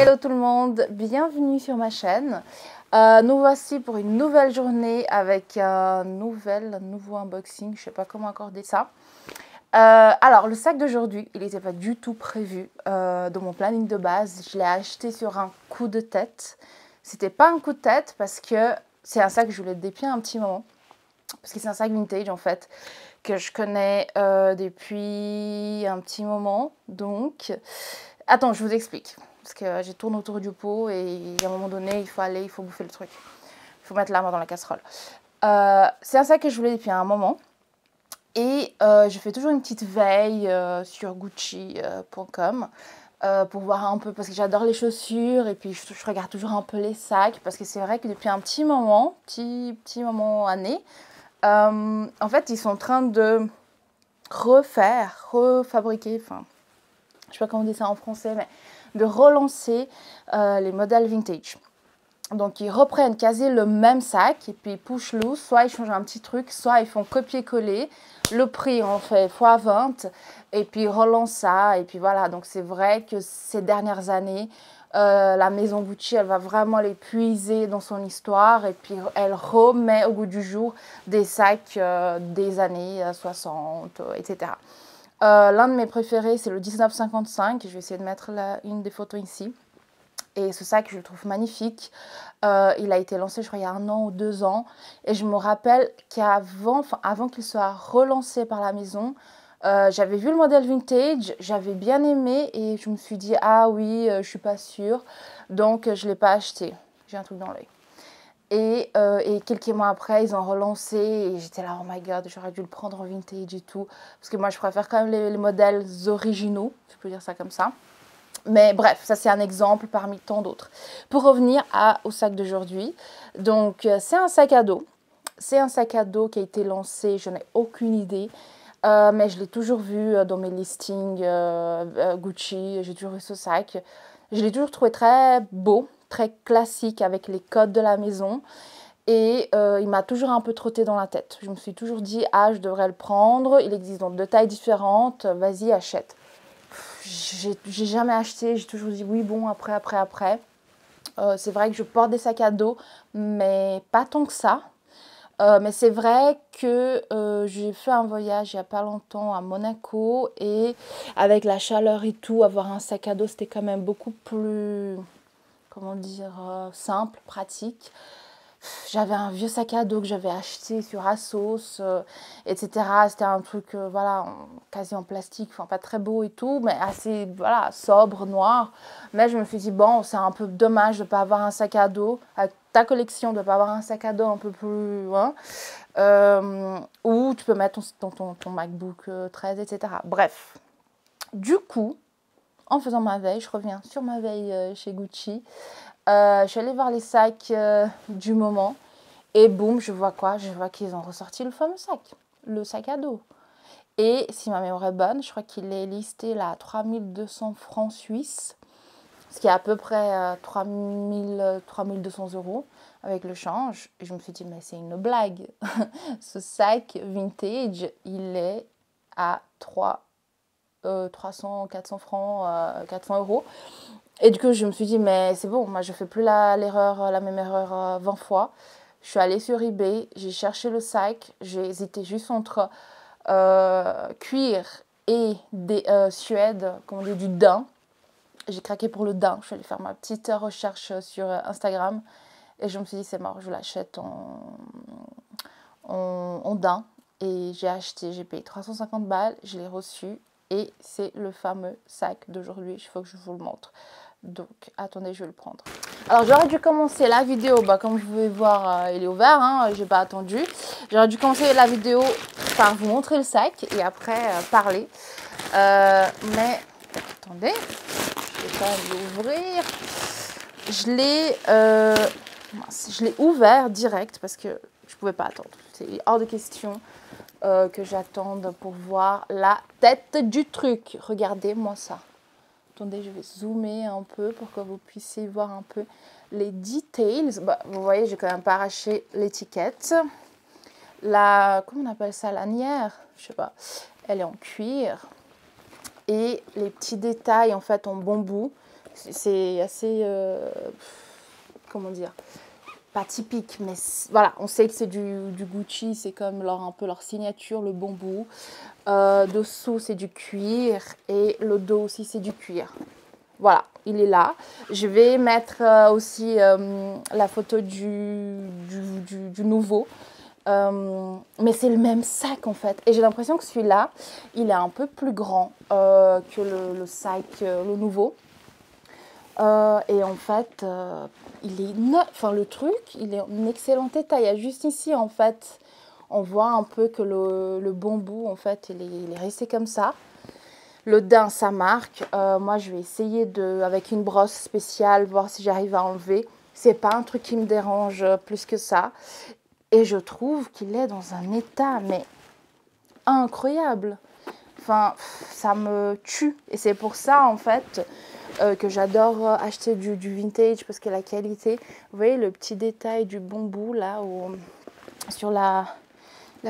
Hello tout le monde, bienvenue sur ma chaîne. Nous voici pour une nouvelle journée avec un nouveau unboxing, je sais pas comment accorder ça. Alors le sac d'aujourd'hui, il n'était pas du tout prévu dans mon planning de base. Je l'ai acheté sur un coup de tête. C'était pas un coup de tête parce que c'est un sac que je voulais depuis un petit moment. Parce que c'est un sac vintage en fait, que je connais depuis un petit moment. Donc, attends, je vous explique. Parce que j'ai tourné autour du pot et à un moment donné, il faut bouffer le truc. Il faut mettre la main dans la casserole. C'est un sac que je voulais depuis un moment. Et je fais toujours une petite veille sur Gucci.com pour voir un peu, parce que j'adore les chaussures. Et puis je regarde toujours un peu les sacs. Parce que c'est vrai que depuis un petit moment, petit moment année, en fait, ils sont en train de refabriquer, enfin, je sais pas comment on dit ça en français, mais de relancer les modèles vintage. Donc, ils reprennent quasi le même sac et puis ils push loose, soit ils changent un petit truc, soit ils font copier-coller. Le prix, on fait x20 et puis ils relancent ça. Et puis voilà, donc c'est vrai que ces dernières années, la maison Gucci, elle va vraiment les puiser dans son histoire et puis elle remet au goût du jour des sacs des années 60, etc. L'un de mes préférés, c'est le 1955. Je vais essayer de mettre une des photos ici. Et ce sac, je le trouve magnifique. Il a été lancé, je crois, il y a 1 an ou 2 ans. Et je me rappelle avant qu'il soit relancé par la maison, j'avais vu le modèle vintage, j'avais bien aimé et je me suis dit, ah oui, je suis pas sûre. Donc, je ne l'ai pas acheté. J'ai un truc dans l'œil. Et quelques mois après, ils ont relancé et j'étais là, oh my god, j'aurais dû le prendre en vintage et tout. Parce que moi, je préfère quand même les modèles originaux, je peux dire ça comme ça. Mais bref, ça c'est un exemple parmi tant d'autres. Pour revenir au sac d'aujourd'hui, donc c'est un sac à dos. C'est un sac à dos qui a été lancé, je n'ai aucune idée. Mais je l'ai toujours vu dans mes listings Gucci, j'ai toujours vu ce sac. Je l'ai toujours trouvé très beau, très classique avec les codes de la maison. Et il m'a toujours un peu trotté dans la tête. Je me suis toujours dit, ah, je devrais le prendre. Il existe dans 2 tailles différentes, vas-y, achète. J'ai jamais acheté, j'ai toujours dit oui, bon, après. C'est vrai que je porte des sacs à dos, mais pas tant que ça. Mais c'est vrai que j'ai fait un voyage il n'y a pas longtemps à Monaco et avec la chaleur et tout, avoir un sac à dos, c'était quand même beaucoup plus, comment dire, simple, pratique. J'avais un vieux sac à dos que j'avais acheté sur Asos, etc. C'était un truc, voilà, quasi en plastique, enfin pas très beau et tout, mais assez, voilà, sobre, noir. Mais je me suis dit, bon, c'est un peu dommage de ne pas avoir un sac à dos, avec ta collection, de ne pas avoir un sac à dos un peu plus, hein, où tu peux mettre ton MacBook 13, etc. Bref, du coup, en faisant ma veille, je reviens sur ma veille chez Gucci. Je suis allée voir les sacs du moment et boum, je vois quoi? Je vois qu'ils ont ressorti le fameux sac, le sac à dos. Et si ma mémoire est bonne, je crois qu'il est listé là à 3200 francs suisses, ce qui est à peu près 3200 € avec le change. Et je me suis dit, mais c'est une blague. Ce sac vintage, il est à 300, 400 francs, 400 €. Et du coup, je me suis dit, mais c'est bon, moi je fais plus la même erreur 20 fois. Je suis allée sur eBay, j'ai cherché le sac, j'ai hésité juste entre cuir et des suèdes, comme on dit, du daim. J'ai craqué pour le daim. Je suis allée faire ma petite recherche sur Instagram et je me suis dit, c'est mort, je l'achète en daim. Et j'ai acheté, j'ai payé 350 balles, je l'ai reçu et c'est le fameux sac d'aujourd'hui. Il faut que je vous le montre. Donc, attendez, je vais le prendre. Alors, j'aurais dû commencer la vidéo, comme vous pouvez voir, il est ouvert, hein, j'ai pas attendu. J'aurais dû commencer la vidéo par vous montrer le sac et après parler. Mais, attendez, je vais quand même l'ouvrir. Je l'ai ouvert direct parce que je pouvais pas attendre. C'est hors de question que j'attende pour voir la tête du truc. Regardez-moi ça. Attendez, je vais zoomer un peu pour que vous puissiez voir un peu les details. Vous voyez, j'ai quand même pas arraché l'étiquette. Comment on appelle ça, lanière? Je sais pas. Elle est en cuir. Et les petits détails, en fait, en bambou. C'est assez, comment dire, pas typique, mais voilà, on sait que c'est du Gucci, c'est comme un peu leur signature, le bambou. Dessous, c'est du cuir et le dos aussi, c'est du cuir. Voilà, il est là. Je vais mettre aussi la photo du nouveau. Mais c'est le même sac en fait. Et j'ai l'impression que celui-là, il est un peu plus grand que le sac, le nouveau. Et en fait, il est neuf. Enfin, le truc, il est en excellent état. Il y a juste ici, en fait, on voit un peu que le bambou, en fait, il est resté comme ça. Le daim, ça marque. Moi, je vais essayer avec une brosse spéciale, voir si j'arrive à enlever. C'est pas un truc qui me dérange plus que ça. Et je trouve qu'il est dans un état, mais incroyable. Enfin, ça me tue. Et c'est pour ça, en fait, que j'adore acheter du vintage parce que la qualité, vous voyez le petit détail du bambou là sur la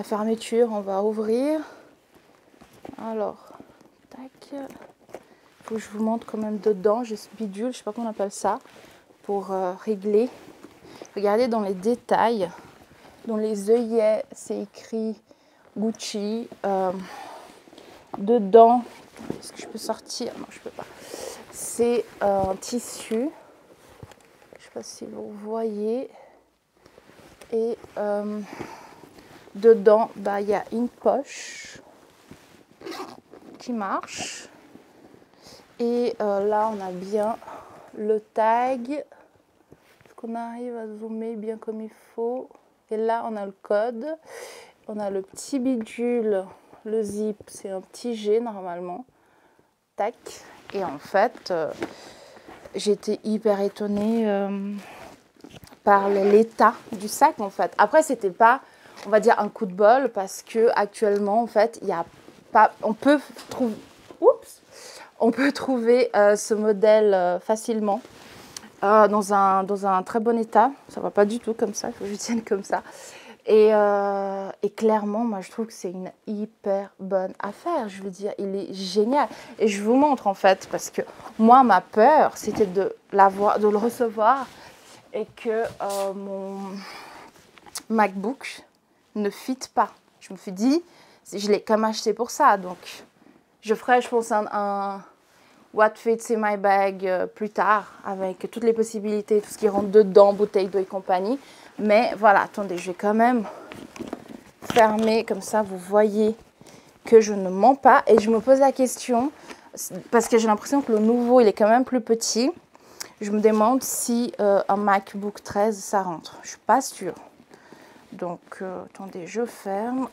fermeture, on va ouvrir. Alors, tac, faut que je vous montre quand même dedans, j'ai ce bidule, je sais pas comment on appelle ça, pour régler. Regardez dans les détails, dans les œillets, c'est écrit Gucci. Dedans, est-ce que je peux sortir? Non, je peux pas. C'est un tissu, je ne sais pas si vous voyez, et dedans, il y a une poche qui marche, et là on a bien le tag, est-ce qu'on arrive à zoomer bien comme il faut, et là on a le code, on a le petit bidule, le zip, c'est un petit G normalement, tac, et en fait... J'étais hyper étonnée par l'état du sac en fait. Après, c'était pas, on va dire, un coup de bol parce que actuellement en fait, il y a pas, on peut trouver ce modèle facilement dans un très bon état. Ça va pas du tout comme ça, il faut que je tienne comme ça. Et clairement, moi, je trouve que c'est une hyper bonne affaire. Je veux dire, il est génial. Et je vous montre, en fait, parce que moi, ma peur, c'était de le recevoir et que mon MacBook ne fit pas. Je me suis dit, je l'ai comme acheté pour ça. Donc, je ferai, je pense, un What Fits in My Bag plus tard, avec toutes les possibilités, tout ce qui rentre dedans, bouteille d'eau et compagnie. Mais voilà, attendez, je vais quand même fermer, comme ça vous voyez que je ne mens pas. Et je me pose la question, parce que j'ai l'impression que le nouveau, il est quand même plus petit. Je me demande si un MacBook 13, ça rentre. Je ne suis pas sûre. Donc, attendez, je ferme.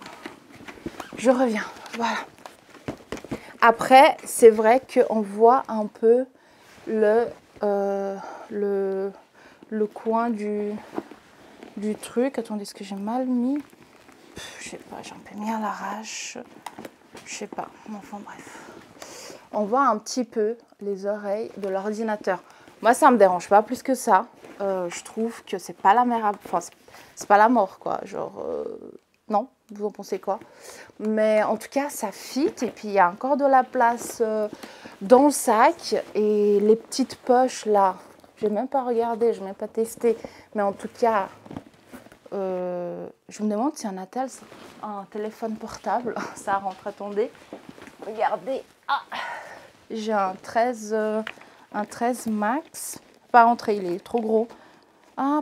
Je reviens, voilà. Après, c'est vrai qu'on voit un peu le coin du truc. Attendez, est-ce que j'ai mal mis? Je sais pas, j'ai un peu mis à l'arrache. Je sais pas, enfin bref. On voit un petit peu les oreilles de l'ordinateur. Moi, ça me dérange pas plus que ça. Je trouve que c'est pas la mère, enfin, c'est pas la mort, quoi. Genre, non, vous en pensez quoi? Mais en tout cas, ça fit. Et puis, il y a encore de la place dans le sac. Et les petites poches, là, je n'ai même pas regardé, je n'ai même pas testé. Mais en tout cas, je me demande si un attel, un téléphone portable, ça rentre, attendez. Regardez, j'ai un 13 Max. Pas rentré, il est trop gros. Ah,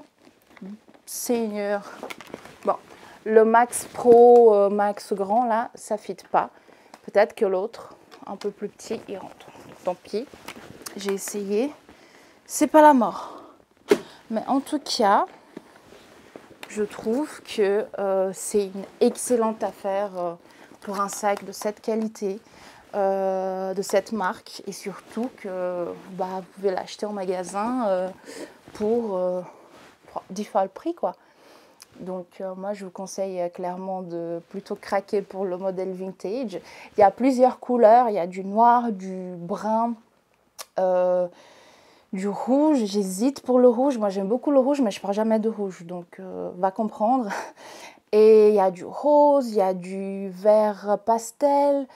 Seigneur. Bon, le Max Pro, Max grand, là, ça ne fit pas. Peut-être que l'autre, un peu plus petit, il rentre. Tant pis, j'ai essayé. C'est pas la mort. Mais en tout cas, je trouve que c'est une excellente affaire pour un sac de cette qualité, de cette marque. Et surtout que vous pouvez l'acheter en magasin pour 10 fois le prix, quoi. Donc moi, je vous conseille clairement de plutôt craquer pour le modèle vintage. Il y a plusieurs couleurs, il y a du noir, du brun, du rouge. J'hésite pour le rouge. Moi, j'aime beaucoup le rouge, mais je ne prends jamais de rouge, donc va comprendre. Et il y a du rose, il y a du vert pastel,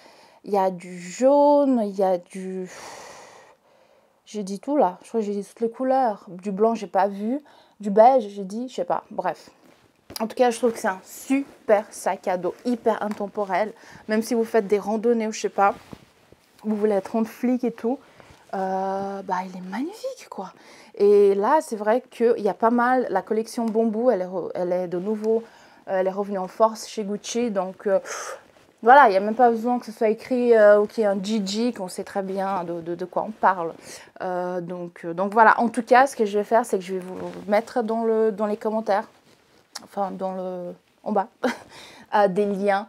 il y a du jaune, il y a du... J'ai dit tout là. Je crois que j'ai dit toutes les couleurs. Du blanc, j'ai pas vu. Du beige, j'ai dit, je sais pas. Bref. En tout cas, je trouve que c'est un super sac à dos, hyper intemporel. Même si vous faites des randonnées ou je sais pas, vous voulez être en flic et tout, bah, il est magnifique quoi. Et là, c'est vrai qu'il y a pas mal, la collection Bamboo, elle est de nouveau, elle est revenue en force chez Gucci. Donc voilà, il n'y a même pas besoin que ce soit écrit ou qu'il y ait un Gigi, qu'on sait très bien de quoi on parle. Donc voilà, en tout cas, ce que je vais faire, c'est que je vais vous mettre dans les commentaires, enfin en bas, des liens,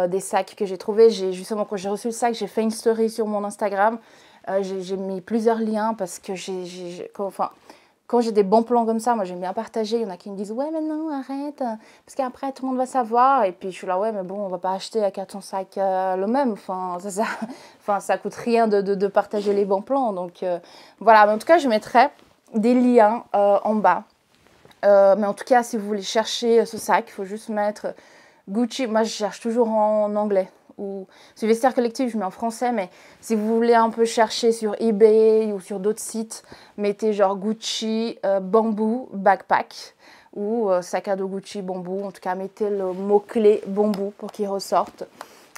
des sacs que j'ai trouvés. Justement, quand j'ai reçu le sac, j'ai fait une story sur mon Instagram. J'ai mis plusieurs liens parce que quand j'ai des bons plans comme ça, moi j'aime bien partager. Il y en a qui me disent ouais mais non arrête parce qu'après tout le monde va savoir. Et puis je suis là ouais mais bon on va pas acheter à 400 sacs le même. Ça coûte rien de partager les bons plans. Donc voilà, mais en tout cas je mettrai des liens en bas. Mais en tout cas si vous voulez chercher ce sac, il faut juste mettre Gucci. Moi je cherche toujours en anglais. Ou sur Vestiaire Collectif, je mets en français, mais si vous voulez un peu chercher sur eBay ou sur d'autres sites, mettez genre Gucci Bamboo Backpack ou sac à dos Gucci Bamboo. En tout cas, mettez le mot-clé Bamboo pour qu'il ressorte.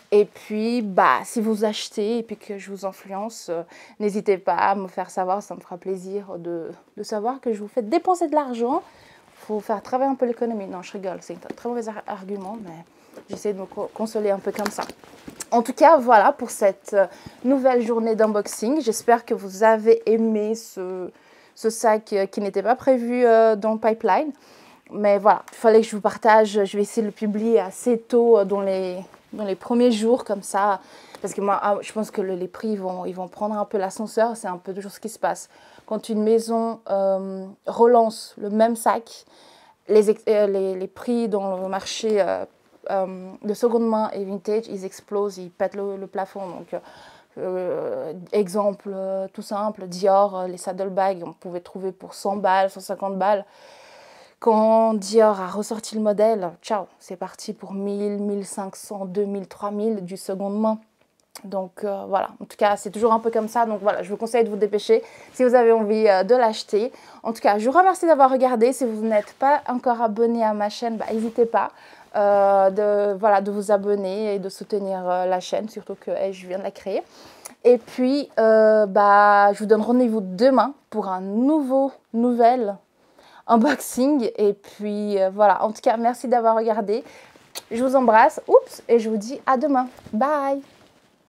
Et puis, bah, si vous achetez et puis que je vous influence, n'hésitez pas à me faire savoir, ça me fera plaisir de savoir que je vous fais dépenser de l'argent. Il faut faire travailler un peu l'économie. Non, je rigole, c'est un très mauvais argument, mais j'essaie de me consoler un peu comme ça. En tout cas, voilà pour cette nouvelle journée d'unboxing. J'espère que vous avez aimé ce sac qui n'était pas prévu dans le pipeline. Mais voilà, il fallait que je vous partage. Je vais essayer de le publier assez tôt dans les premiers jours comme ça. Parce que moi, je pense que les prix ils vont prendre un peu l'ascenseur. C'est un peu toujours ce qui se passe. Quand une maison relance le même sac, les prix dans le marché de seconde main et vintage, ils explosent, ils pètent le plafond. Donc, exemple tout simple, Dior, les saddlebags, on pouvait trouver pour 100 balles, 150 balles. Quand Dior a ressorti le modèle, ciao, c'est parti pour 1000, 1500, 2000, 3000 du seconde main. Donc voilà, en tout cas, c'est toujours un peu comme ça. Donc voilà, je vous conseille de vous dépêcher si vous avez envie de l'acheter. En tout cas, je vous remercie d'avoir regardé. Si vous n'êtes pas encore abonné à ma chaîne, bah, n'hésitez pas de vous abonner et de soutenir la chaîne, surtout que je viens de la créer. Et puis, je vous donne rendez-vous demain pour un nouvel unboxing. Et puis voilà, en tout cas, merci d'avoir regardé. Je vous embrasse, et je vous dis à demain. Bye!